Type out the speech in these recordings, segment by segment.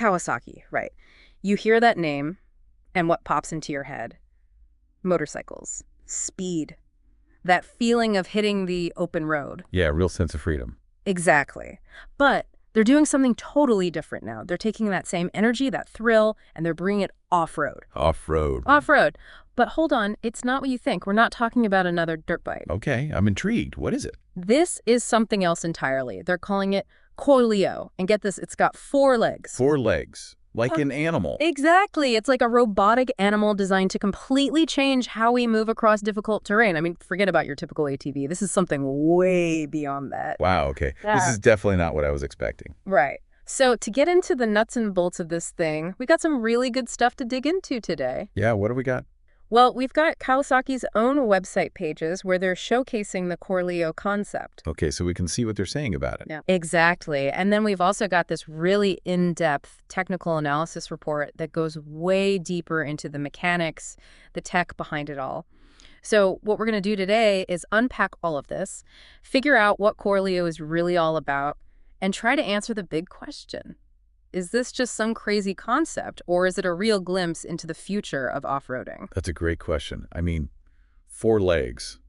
Kawasaki, right. You hear that name, and what pops into your head? Motorcycles. Speed. That feeling of hitting the open road. Yeah, real sense of freedom. Exactly. But they're doing something totally different now. They're taking that same energy, that thrill, and they're bringing it off-road. Off-road. Off-road. But hold on, it's not what you think. We're not talking about another dirt bike. Okay, I'm intrigued. What is it? This is something else entirely. They're calling it Corleo. And get this, it's got 4 legs. 4 legs. Like an animal. Exactly. It's like a robotic animal designed to completely change how we move across difficult terrain. I mean, forget about your typical ATV. This is something way beyond that. Wow, okay. Yeah. This is definitely not what I was expecting. Right. So to get into the nuts and bolts of this thing, we got some really good stuff to dig into today. Yeah, what do we got? Well, we've got Kawasaki's own website pages where they're showcasing the Corleo concept. Okay, so we can see what they're saying about it. Yeah. Exactly. And then we've also got this really in-depth technical analysis report that goes way deeper into the mechanics, the tech behind it all. So what we're going to do today is unpack all of this, figure out what Corleo is really all about, and try to answer the big question. Is this just some crazy concept, or is it a real glimpse into the future of off-roading? That's a great question. I mean, 4 legs.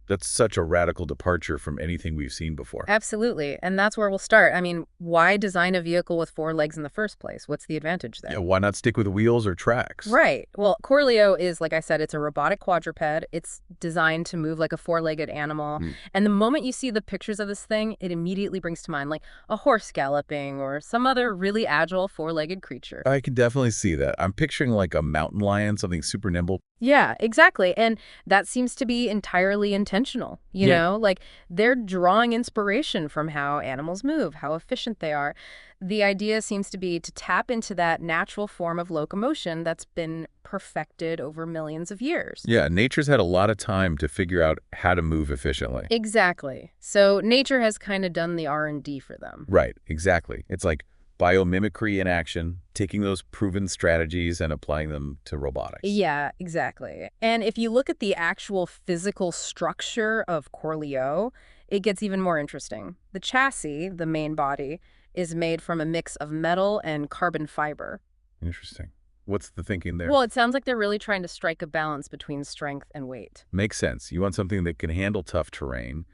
That's such a radical departure from anything we've seen before. Absolutely. And that's where we'll start. I mean, why design a vehicle with 4 legs in the first place? What's the advantage there? Yeah, why not stick with wheels or tracks? Right. Well, Corleo is, like I said, it's a robotic quadruped. It's designed to move like a 4-legged animal. And the moment you see the pictures of this thing, it immediately brings to mind like a horse galloping or some other really agile 4-legged creature. I can definitely see that. I'm picturing like a mountain lion, something super nimble. Yeah, exactly. And that seems to be entirely intentional, you know? Like, they're drawing inspiration from how animals move, how efficient they are. The idea seems to be to tap into that natural form of locomotion that's been perfected over millions of years. Yeah, nature's had a lot of time to figure out how to move efficiently. Exactly. So nature has kind of done the R&D for them. Right, exactly. It's like biomimicry in action, taking those proven strategies and applying them to robotics. Yeah, exactly. And if you look at the actual physical structure of Corleo, it gets even more interesting. The chassis, the main body, is made from a mix of metal and carbon fiber. Interesting. What's the thinking there? Well, it sounds like they're really trying to strike a balance between strength and weight. Makes sense. You want something that can handle tough terrain,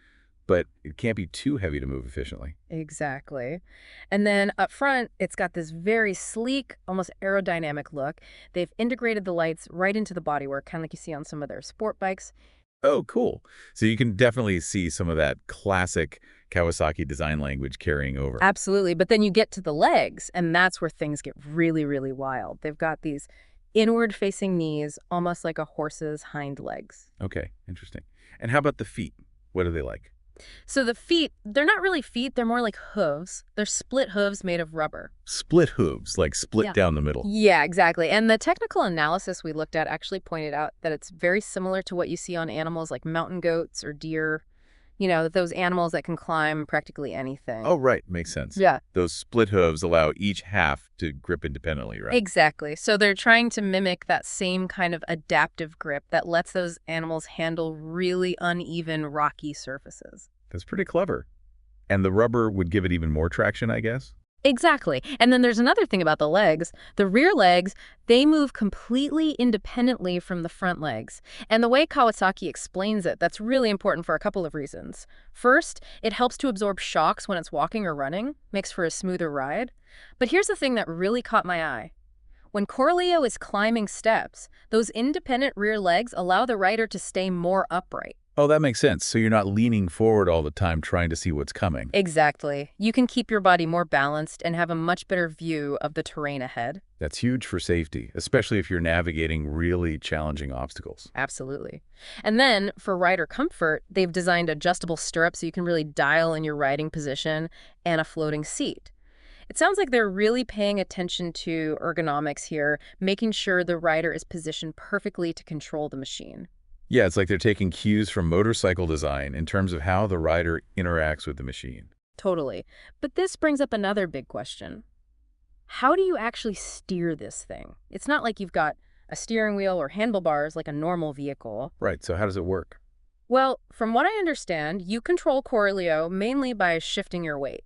but it can't be too heavy to move efficiently. Exactly. And then up front, it's got this very sleek, almost aerodynamic look. They've integrated the lights right into the bodywork, kind of like you see on some of their sport bikes. Oh, cool. So you can definitely see some of that classic Kawasaki design language carrying over. Absolutely. But then you get to the legs, and that's where things get really, really wild. They've got these inward-facing knees, almost like a horse's hind legs. Okay, interesting. And how about the feet? What are they like? So the feet, they're not really feet, they're more like hooves. They're split hooves made of rubber. Split hooves, like split down the middle. Yeah, exactly. And the technical analysis we looked at actually pointed out that it's very similar to what you see on animals like mountain goats or deer. You know, those animals that can climb practically anything. Oh, right. Makes sense. Yeah. Those split hooves allow each half to grip independently, right? Exactly. So they're trying to mimic that same kind of adaptive grip that lets those animals handle really uneven, rocky surfaces. That's pretty clever. And the rubber would give it even more traction, I guess? Exactly. And then there's another thing about the legs. The rear legs, they move completely independently from the front legs. And the way Kawasaki explains it, that's really important for a couple of reasons. First, it helps to absorb shocks when it's walking or running, makes for a smoother ride. But here's the thing that really caught my eye. When Corleo is climbing steps, those independent rear legs allow the rider to stay more upright. Oh, that makes sense. So you're not leaning forward all the time trying to see what's coming. Exactly. You can keep your body more balanced and have a much better view of the terrain ahead. That's huge for safety, especially if you're navigating really challenging obstacles. Absolutely. And then for rider comfort, they've designed adjustable stirrups so you can really dial in your riding position and a floating seat. It sounds like they're really paying attention to ergonomics here, making sure the rider is positioned perfectly to control the machine. Yeah, it's like they're taking cues from motorcycle design in terms of how the rider interacts with the machine. Totally. But this brings up another big question. How do you actually steer this thing? It's not like you've got a steering wheel or handlebars like a normal vehicle. Right, so how does it work? Well, from what I understand, you control Corleo mainly by shifting your weight.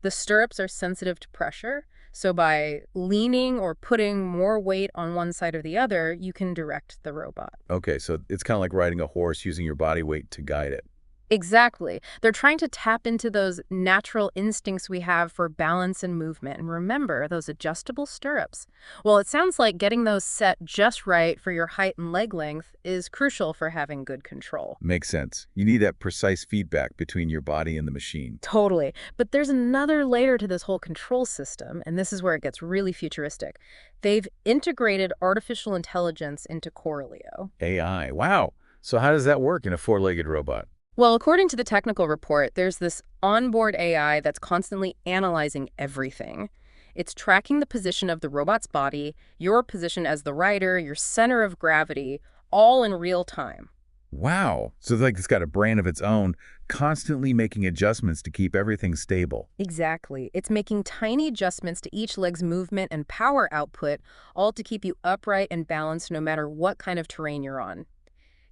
The stirrups are sensitive to pressure, So by leaning or putting more weight on one side or the other, you can direct the robot. Okay, so it's kind of like riding a horse using your body weight to guide it. Exactly. They're trying to tap into those natural instincts we have for balance and movement. And remember, those adjustable stirrups. Well, it sounds like getting those set just right for your height and leg length is crucial for having good control. Makes sense. You need that precise feedback between your body and the machine. Totally. But there's another layer to this whole control system, and this is where it gets really futuristic. They've integrated artificial intelligence into Corleo. AI. Wow. So how does that work in a four-legged robot? Well, according to the technical report, there's this onboard AI that's constantly analyzing everything. It's tracking the position of the robot's body, your position as the rider, your center of gravity, all in real time. Wow. So it's like it's got a brain of its own, constantly making adjustments to keep everything stable. Exactly. It's making tiny adjustments to each leg's movement and power output, all to keep you upright and balanced no matter what kind of terrain you're on.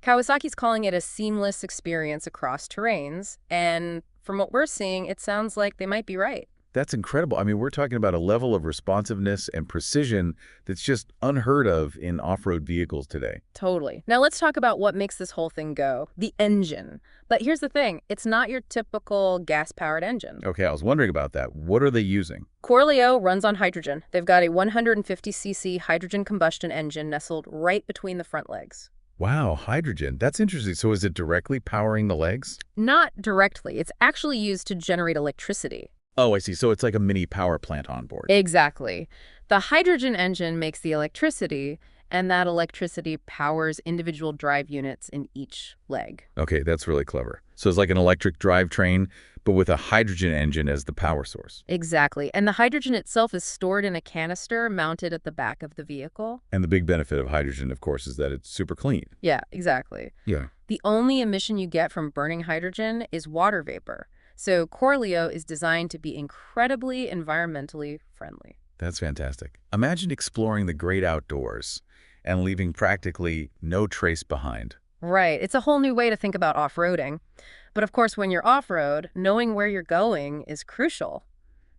Kawasaki's calling it a seamless experience across terrains, and from what we're seeing, it sounds like they might be right. That's incredible. I mean, we're talking about a level of responsiveness and precision that's just unheard of in off-road vehicles today. Totally. Now let's talk about what makes this whole thing go, the engine. But here's the thing, it's not your typical gas-powered engine. Okay, I was wondering about that. What are they using? Corleo runs on hydrogen. They've got a 150cc hydrogen combustion engine nestled right between the front legs. Wow, hydrogen. That's interesting. So is it directly powering the legs? Not directly. It's actually used to generate electricity. Oh, I see. So it's like a mini power plant on board. Exactly. The hydrogen engine makes the electricity, and that electricity powers individual drive units in each leg. Okay, that's really clever. So it's like an electric drivetrain, but with a hydrogen engine as the power source. Exactly. And the hydrogen itself is stored in a canister mounted at the back of the vehicle. And the big benefit of hydrogen, of course, is that it's super clean. Yeah, exactly. Yeah. The only emission you get from burning hydrogen is water vapor. So Corleo is designed to be incredibly environmentally friendly. That's fantastic. Imagine exploring the great outdoors and leaving practically no trace behind. Right. It's a whole new way to think about off-roading. But of course, when you're off-road, knowing where you're going is crucial.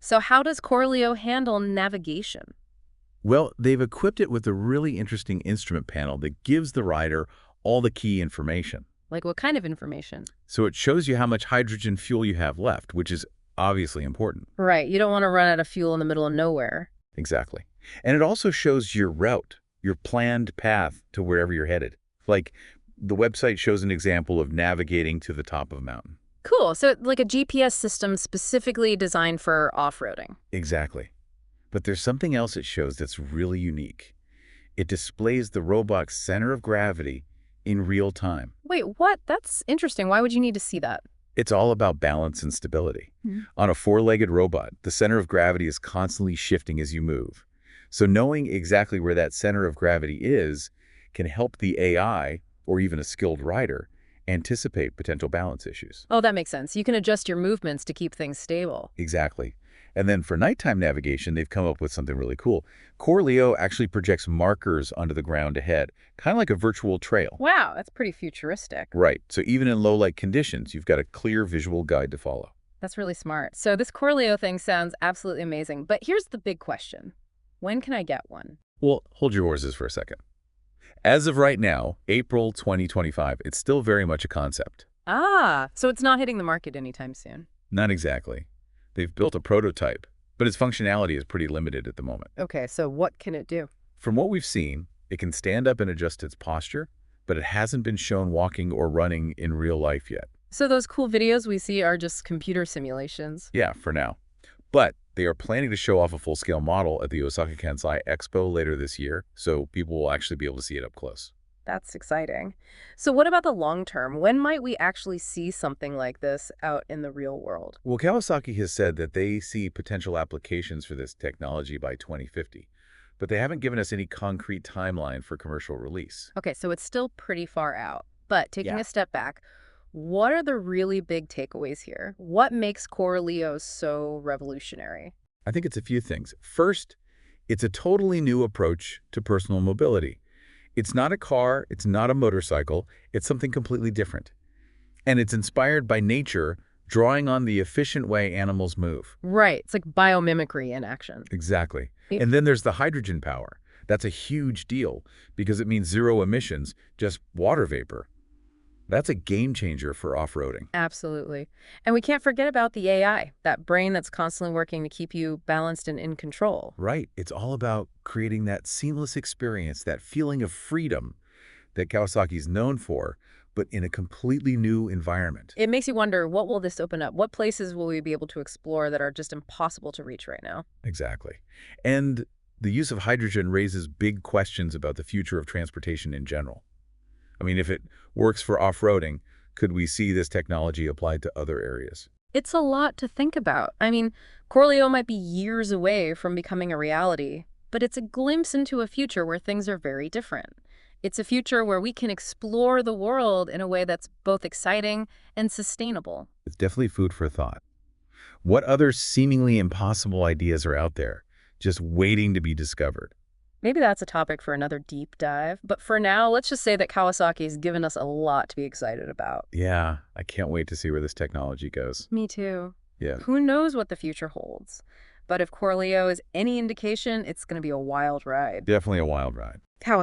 So how does Corleo handle navigation? Well, they've equipped it with a really interesting instrument panel that gives the rider all the key information. Like what kind of information? So it shows you how much hydrogen fuel you have left, which is obviously important. Right. You don't want to run out of fuel in the middle of nowhere. Exactly. And it also shows your route, your planned path to wherever you're headed. Like the website shows an example of navigating to the top of a mountain. Cool. So like a GPS system specifically designed for off-roading. Exactly. But there's something else it shows that's really unique. It displays the robot's center of gravity in real time. Wait, what? That's interesting. Why would you need to see that? It's all about balance and stability. Hmm. On a four-legged robot, the center of gravity is constantly shifting as you move. So knowing exactly where that center of gravity is can help the AI, or even a skilled rider, anticipate potential balance issues. Oh, that makes sense. You can adjust your movements to keep things stable. Exactly. And then for nighttime navigation, they've come up with something really cool. Corleo actually projects markers onto the ground ahead, kind of like a virtual trail. Wow, that's pretty futuristic. Right. So even in low-light conditions, you've got a clear visual guide to follow. That's really smart. So this Corleo thing sounds absolutely amazing. But here's the big question. When can I get one? Well, hold your horses for a second. As of right now, April 2025, it's still very much a concept. Ah, so it's not hitting the market anytime soon. Not exactly. They've built a prototype, but its functionality is pretty limited at the moment. Okay, so what can it do? From what we've seen, it can stand up and adjust its posture, but it hasn't been shown walking or running in real life yet. So those cool videos we see are just computer simulations? Yeah, for now. But they are planning to show off a full-scale model at the Osaka Kansai Expo later this year, so people will actually be able to see it up close. That's exciting. So what about the long term? When might we actually see something like this out in the real world? Well, Kawasaki has said that they see potential applications for this technology by 2050, but they haven't given us any concrete timeline for commercial release. Okay, so it's still pretty far out. But taking Yeah. a step back, what are the really big takeaways here? What makes Corleo so revolutionary? I think it's a few things. First, it's a totally new approach to personal mobility. It's not a car, it's not a motorcycle, it's something completely different. And it's inspired by nature drawing on the efficient way animals move. Right. It's like biomimicry in action. Exactly. It- And then there's the hydrogen power. That's a huge deal because it means zero emissions, just water vapor. That's a game changer for off-roading. Absolutely. And we can't forget about the AI, that brain that's constantly working to keep you balanced and in control. Right. It's all about creating that seamless experience, that feeling of freedom that Kawasaki's known for, but in a completely new environment. It makes you wonder, what will this open up? What places will we be able to explore that are just impossible to reach right now? Exactly. And the use of hydrogen raises big questions about the future of transportation in general. I mean, if it works for off-roading, could we see this technology applied to other areas? It's a lot to think about. I mean, Corleo might be years away from becoming a reality, but it's a glimpse into a future where things are very different. It's a future where we can explore the world in a way that's both exciting and sustainable. It's definitely food for thought. What other seemingly impossible ideas are out there, just waiting to be discovered? Maybe that's a topic for another deep dive, but for now, let's just say that Kawasaki's given us a lot to be excited about. Yeah, I can't wait to see where this technology goes. Me too. Yeah. Who knows what the future holds? But if Corleo is any indication, it's going to be a wild ride. Definitely a wild ride. Kawasaki.